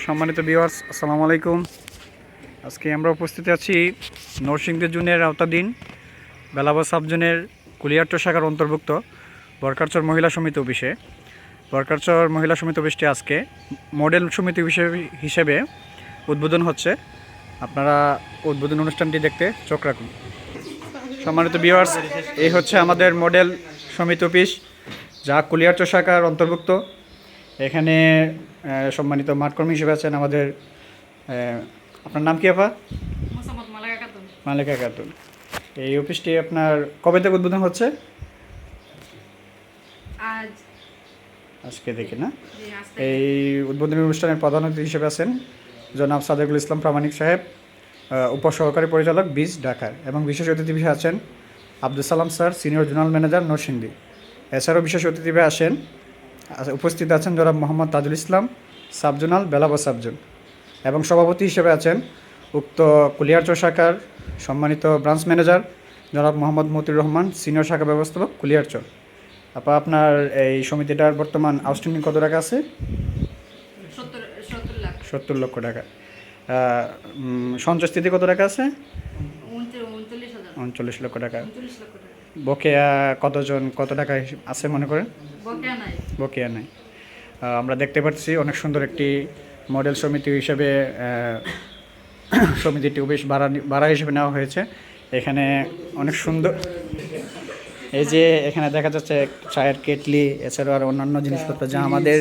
সম্মানিত ভিউয়ার্স, আসসালামু আলাইকুম। আজকে আমরা উপস্থিত আছি নরসিংদী জোনের আওতাধীন বেলাবা সাবজোনের কুলিয়ারচর শাখার অন্তর্ভুক্ত বরকারচর মহিলা সমিতি অফিসে। বরকারচর মহিলা সমিতি অফিসটি আজকে মডেল সমিতি হিসেবে উদ্বোধন হচ্ছে। আপনারা উদ্বোধন অনুষ্ঠানটি দেখতে চোখ রাখুন। সম্মানিত ভিউয়ার্স, এই হচ্ছে আমাদের মডেল সমিতি অফিস, যা কুলিয়ারচর শাখার অন্তর্ভুক্ত। এখানে সম্মানিত মাঠকর্মী হিসেবে আছেন আমাদের, আপনার নাম কি আপা? মালেকা খাতুন। এই অফিসটি আপনার কবে থেকে উদ্বোধন হচ্ছে? আজকে দেখি না। এই উদ্বোধনী অনুষ্ঠানের প্রধান অতিথি হিসেবে আছেন জনাব সাদেকুল ইসলাম প্রামাণিক সাহেব, উপসহকারী পরিচালক বীজ, ঢাকার। এবং বিশেষ অতিথি হিসেবে আছেন Abdul Salam sir, senior zonal manager, Narsingdi. এছাড়াও বিশেষ অতিথি হিসেবে উপস্থিত আছেন জনাব মোহাম্মদ তাজুল ইসলাম, সাবজোনাল, বেলাবা সাবজোন। এবং সভাপতি হিসেবে আছেন উক্ত কুলিয়ারচর শাখার সম্মানিত ব্রাঞ্চ ম্যানেজার জনাব মোহাম্মদ মতিউর রহমান, সিনিয়র শাখা ব্যবস্থাপক, কুলিয়ারচর। আপনার এই সমিতিটার বর্তমান আউটস্ট্যান্ডিং কত টাকা আছে? 70 লক্ষ টাকা। সঞ্চয় স্থিতি কত টাকা আছে? 39 লক্ষ টাকা। বকেয়া কতজন, কত টাকা আছে মনে করেন? বকেয়া নাই। আমরা দেখতে পাচ্ছি অনেক সুন্দর একটি মডেল সমিতি হিসেবে সমিতিটি বেশ ভাড়া হিসেবে নেওয়া হয়েছে। এখানে অনেক সুন্দর, এই যে এখানে দেখা যাচ্ছে চায়ের কেটলি, এছাড়াও আর অন্যান্য জিনিসপত্র যা আমাদের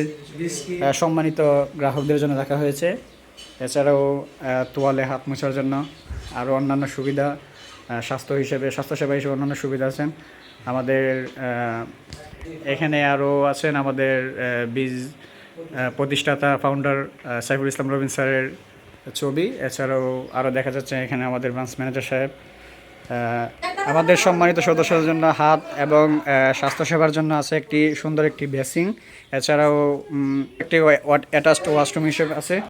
সম্মানিত গ্রাহকদের জন্য রাখা হয়েছে। এছাড়াও তোয়ালে হাত মোছার জন্য আরও অন্যান্য সুবিধা, স্বাস্থ্যসেবা হিসেবে অন্যান্য সুবিধা আছেন আমাদের। এখানে আরও আছেন আমাদের বীজ প্রতিষ্ঠাতা ফাউন্ডার সাইফুল ইসলাম রবিন স্যারের ছবি। এছাড়াও আরও দেখা যাচ্ছে এখানে আমাদের ব্রাঞ্চ ম্যানেজার সাহেব। আমাদের সম্মানিত সদস্যদের জন্য হাত এবং স্বাস্থ্যসেবার জন্য আছে একটি সুন্দর একটি বেসিং। এছাড়াও একটি অ্যাটাচড ওয়াশরুম হিসেবে আছে।